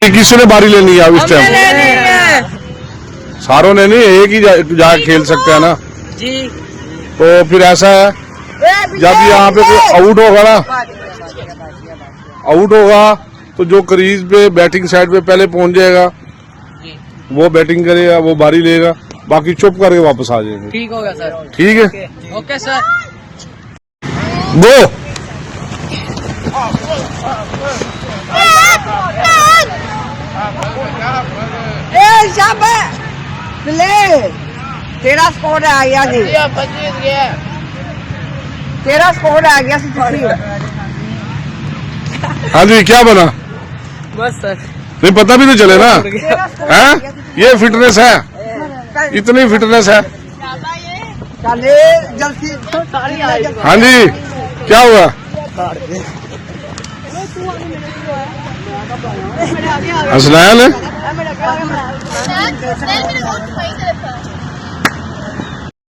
किसी ने बारी लेनी है अब इस टाइम? सारों ने नहीं, एक ही जाके खेल सकते हैं ना जी। तो फिर ऐसा है, जब यहाँ पे कोई आउट होगा ना, आउट होगा तो जो क्रीज पे बैटिंग साइड पे पहले पहुंच जाएगा वो बैटिंग करेगा, वो बारी लेगा, बाकी चुप करके वापस आ जाएंगे। ठीक होगा सर। ठीक है, ओके सर। गो। तेरा स्कोर आ गया जी, तेरा स्कोर आ गया जी। हाँ जी, क्या बना? बस सर। नहीं पता भी तो चले ना, हैं? ये फिटनेस है, इतनी फिटनेस है। चले जल्दी। हाँ जी, क्या हुआ? हंसनाया ने